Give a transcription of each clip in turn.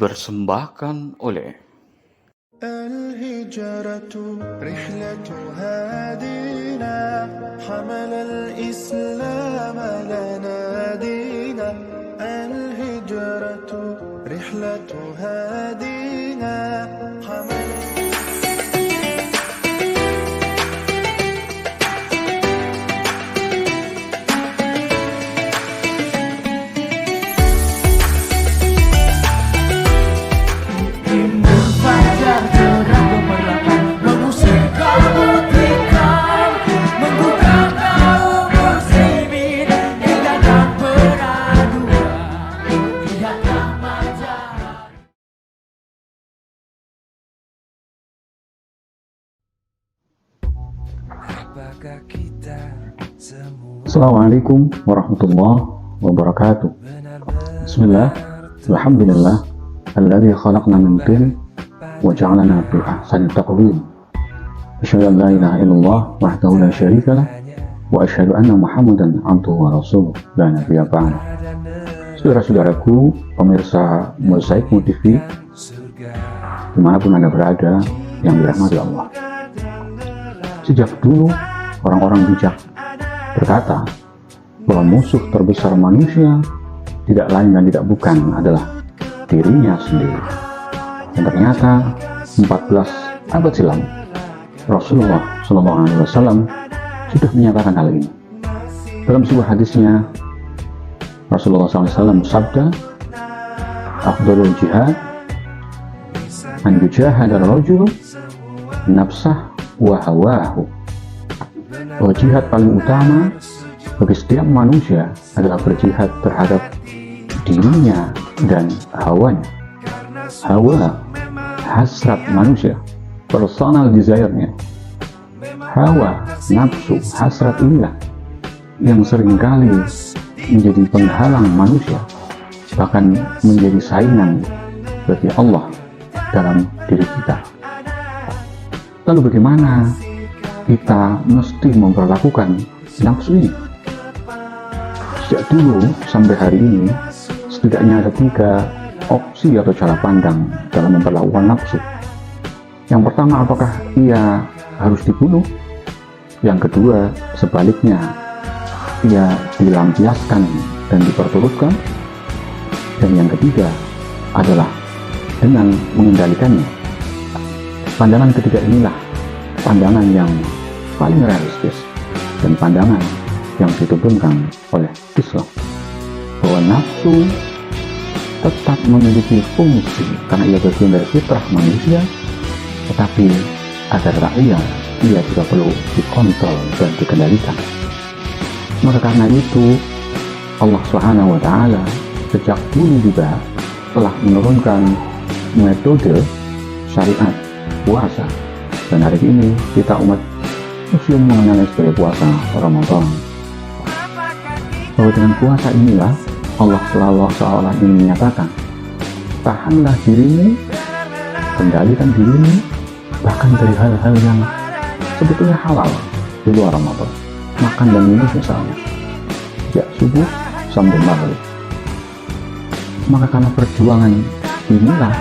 dipersembahkan oleh الهجرة رحلة هادينا حمل الإسلام لنا دينا الهجرة رحلة هادينا حمل Assalamualaikum warahmatullahi wabarakatuh. Bismillah, alhamdulillah, alladzi khalaqna min tin wa ja'alana fi ahsani taqwim. Asyhadu an la ilaha illallah wahdahu la syarika lah wa asyhadu anna Muhammadan abduhu wa rasuluh la nabiyya ba'da. Saudara-saudaraku, pemirsa Mosaik TV, dimanapun Anda berada yang dirahmati Allah. Sejak dulu orang-orang bijak berkata bahwa musuh terbesar manusia tidak lain dan tidak bukan adalah dirinya sendiri. Dan ternyata 14 abad silam Rasulullah SAW sudah menyatakan hal ini. Dalam sebuah hadisnya Rasulullah SAW bersabda, "Afdhalul jihad an yujahada ar-rajulu nafsah wa hawahu." Bahwa jihad paling utama bagi setiap manusia adalah berjihad terhadap dirinya dan hawanya. Hawa, hasrat manusia, personal desire-nya. Hawa, nafsu, hasrat inilah yang seringkali menjadi penghalang manusia, bahkan menjadi saingan bagi Allah dalam diri kita. Lalu bagaimana kita mesti memperlakukan nafsu ini? Sejak dulu sampai hari ini, setidaknya ada 3 opsi atau cara pandang dalam memperlakukan nafsu. Yang pertama, apakah ia harus dibunuh? Yang kedua, sebaliknya, ia dilampiaskan dan diperturutkan. Dan yang ketiga adalah dengan mengendalikannya. Pandangan ketiga inilah pandangan yang paling realistis dan pandangan yang dituntunkan oleh Islam, bahwa nafsu tetap memiliki fungsi karena ia bagian dari fitrah manusia, tetapi agar ia juga perlu dikontrol dan dikendalikan. Maka karena itu Allah SWT sejak dulu juga telah menurunkan metode syariat puasa. Dan hari ini kita umat Muslim mengenalnya sebagai puasa Ramadan. Bahwa dengan puasa inilah Allah selalu seolah ingin menyatakan, tahanlah dirimu, kendalikan dirimu, bahkan dari hal-hal yang sebetulnya halal di luar Ramadan. Makan dan minum misalnya, sejak subuh sampai maghrib. Maka karena perjuangan inilah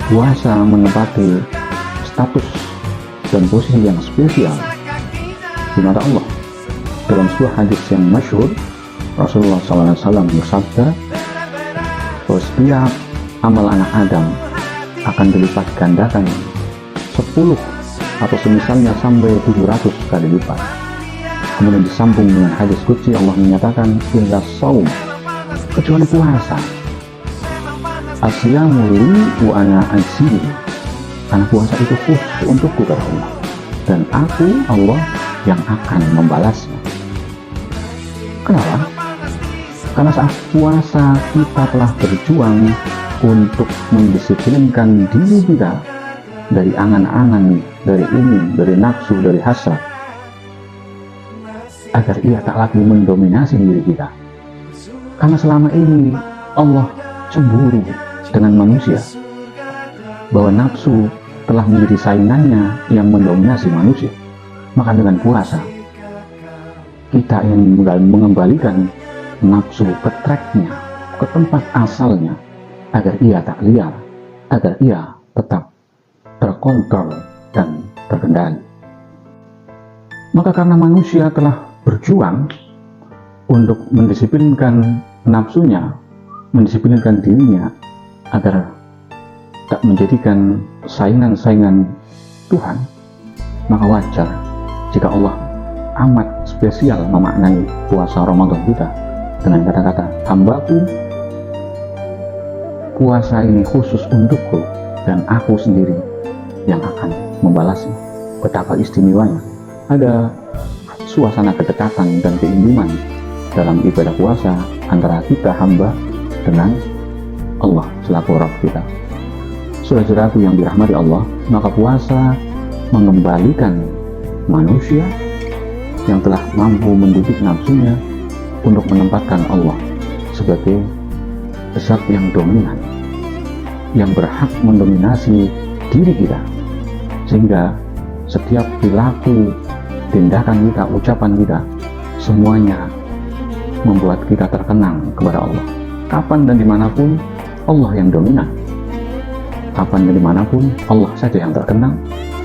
puasa menempati status dan posisi yang spesial di mata Allah. Dalam sebuah hadis yang masyhur, Rasulullah SAW bersabda bahwa setiap amal anak Adam akan dilipat gandakan 10 atau semisalnya sampai 700 kali lipat. Kemudian disambung dengan hadis qudsi, Allah menyatakan illa shaum, kecuali puasa. Asyamu li wa ana ajzi, karena puasa itu khusus untukku kata Allah, dan aku Allah yang akan membalasnya. Kenapa? Karena saat puasa kita telah berjuang untuk mendisiplinkan diri kita dari angan-angan, dari ingin, dari nafsu, dari hasrat, agar ia tak lagi mendominasi diri kita. Karena selama ini Allah cemburu dengan manusia, bahwa nafsu telah menjadi saingannya yang mendominasi manusia. Maka dengan puasa kita ingin mengembalikan nafsu ke tracknya, ke tempat asalnya, agar ia tak liar, agar ia tetap terkontrol dan terkendali. Maka karena manusia telah berjuang untuk mendisiplinkan nafsunya, mendisiplinkan dirinya agar tak menjadikan saingan-saingan Tuhan, maka wajar jika Allah amat spesial memaknai puasa Ramadan kita dengan kata-kata, "Hambaku, puasa ini khusus untukku dan aku sendiri yang akan membalasnya." Betapa istimewanya. Ada suasana kedekatan dan keintiman dalam ibadah puasa antara kita hamba dengan Allah selaku Rabb kita. Saudara-saudaraku yang dirahmati Allah, maka puasa mengembalikan manusia yang telah mampu mendidik nafsunya untuk menempatkan Allah sebagai zat yang dominan, yang berhak mendominasi diri kita, sehingga setiap perilaku, tindakan kita, ucapan kita, semuanya membuat kita terkenang kepada Allah. Kapan dan dimanapun Allah yang dominan, kapan dan dimanapun Allah saja yang terkenang,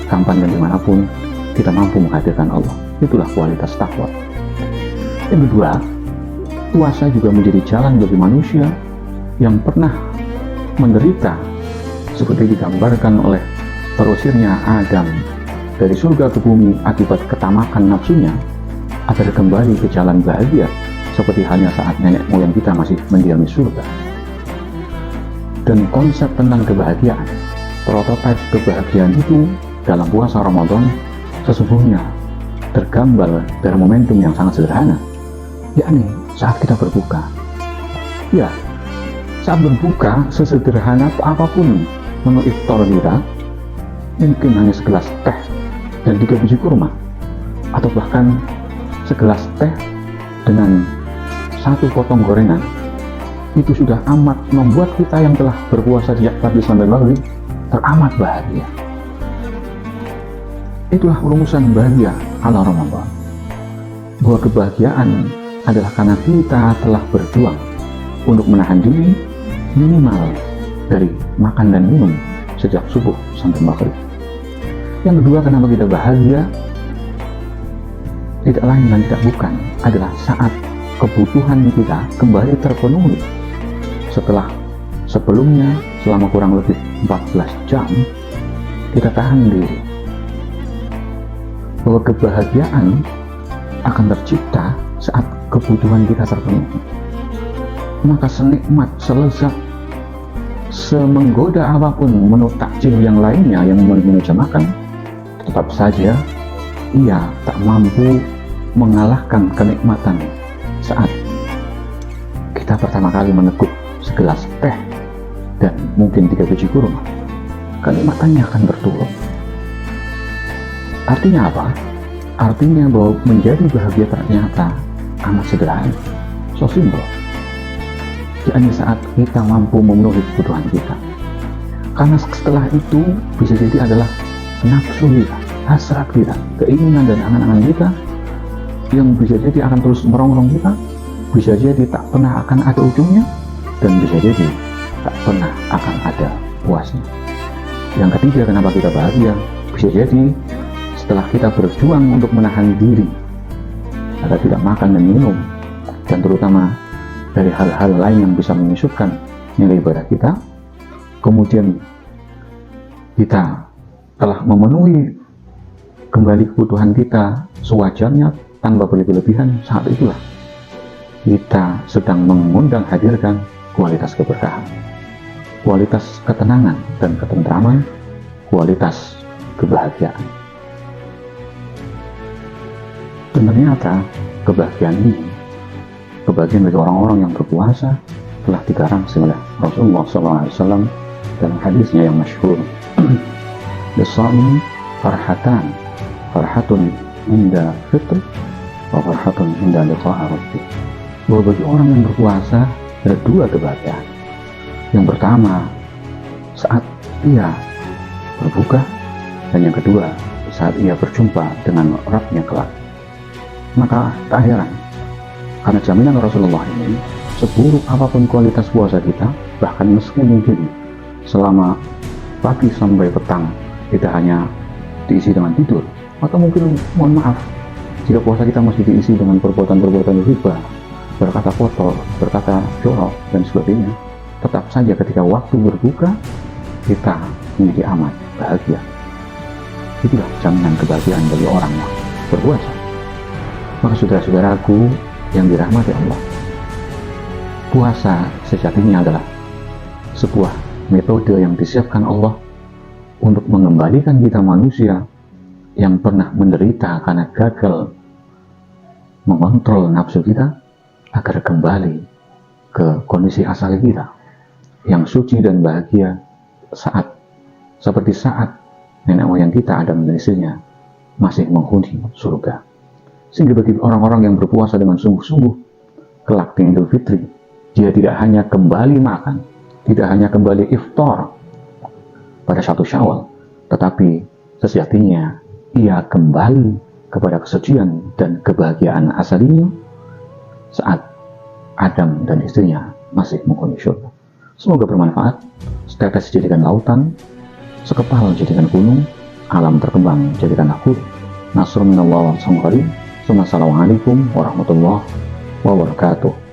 kapan dan dimanapun kita mampu menghadirkan Allah. Itulah kualitas takwa. Yang kedua, puasa juga menjadi jalan bagi manusia yang pernah menderita seperti digambarkan oleh terusirnya Adam dari surga ke bumi akibat ketamakan nafsunya, agar kembali ke jalan bahagia seperti halnya saat nenek moyang kita masih mendiami surga. Dan konsep tentang kebahagiaan, prototipe kebahagiaan itu dalam puasa Ramadan sesungguhnya tergambar dari momentum yang sangat sederhana, yakni saat kita berbuka. Ya, saat berbuka, sesederhana apapun menu iftar kita, mungkin hanya segelas teh dan 3 biji kurma, atau bahkan segelas teh dengan 1 potong gorengan, itu sudah amat membuat kita yang telah berpuasa sejak pagi sampai maghrib teramat bahagia. Itulah rumusan bahagia ala Ramadan, bahwa kebahagiaan adalah karena kita telah berjuang untuk menahan diri minimal dari makan dan minum sejak subuh sampai maghrib. Yang kedua, kenapa kita bahagia? Tidak lain dan tidak bukan adalah saat kebutuhan kita kembali terpenuhi setelah sebelumnya selama kurang lebih 14 jam kita tahan diri. Bahwa kebahagiaan akan tercipta saat kebutuhan kita terpenuhi. Maka senikmat, selezat, semenggoda apapun menu takjil yang lainnya yang menuju makan, tetap saja ia tak mampu mengalahkan kenikmatan saat kita pertama kali meneguk segelas teh dan mungkin 3 biji kurma. Kenikmatannya akan berturut. Artinya apa? Artinya bahwa menjadi bahagia ternyata amat sederhana, so simple. Yakni saat kita mampu memenuhi kebutuhan kita. Karena setelah itu bisa jadi adalah nafsu kita, hasrat kita, keinginan dan angan-angan kita yang bisa jadi akan terus merongrong kita, bisa jadi tak pernah akan ada ujungnya, dan bisa jadi tak pernah akan ada puasnya. Yang ketiga, kenapa kita bahagia? Bisa jadi setelah kita berjuang untuk menahan diri agar tidak makan dan minum, dan terutama dari hal-hal lain yang bisa menyusutkan nilai ibadah kita, kemudian kita telah memenuhi kembali kebutuhan kita sewajarnya tanpa berlebihan. Saat itulah kita sedang mengundang hadirkan kualitas keberkahan, kualitas ketenangan dan ketentraman, kualitas kebahagiaan. Dan ternyata kebahagiaan ini, kebahagiaan bagi orang-orang yang berpuasa, telah digaransi oleh Rasulullah SAW dalam hadisnya yang masyhur. Lisa'imi farhatan, farhatun inda fitr wa farhatun inda liqa'a rabbi. Bahwa bagi orang yang berpuasa ada 2 kebahagiaan. Yang pertama saat ia berbuka, dan yang kedua saat ia berjumpa dengan Rabb-nya kelak. Maka tak heran, karena jaminan Rasulullah ini, seburuk apapun kualitas puasa kita, Bahkan meski mungkin selama pagi sampai petang kita hanya diisi dengan tidur, atau mungkin mohon maaf jika puasa kita masih diisi dengan perbuatan-perbuatan riba, berkata kotor, berkata jorok dan sebagainya, tetap saja ketika waktu berbuka kita menjadi amat bahagia. Itulah jaminan kebahagiaan bagi orang yang berpuasa. Maka saudara-saudaraku yang dirahmati Allah, puasa sejatinya adalah sebuah metode yang disiapkan Allah untuk mengembalikan kita manusia yang pernah menderita karena gagal mengontrol nafsu kita agar kembali ke kondisi asal kita yang suci dan bahagia seperti saat nenek moyang kita Adam dan istrinya masih menghuni surga. Sehingga bagi orang-orang yang berpuasa dengan sungguh-sungguh kelak di Idul Fitri, dia tidak hanya kembali makan, tidak hanya kembali iftar pada 1 Syawal, tetapi sejatinya ia kembali kepada kesucian dan kebahagiaan asalinya saat Adam dan istrinya masih menghuni surga. Semoga bermanfaat. Setetes jadikan lautan, sekepal jadikan gunung, alam terkembang jadikan hur. Nasrun minallah wa Assalamualaikum warahmatullahi wabarakatuh.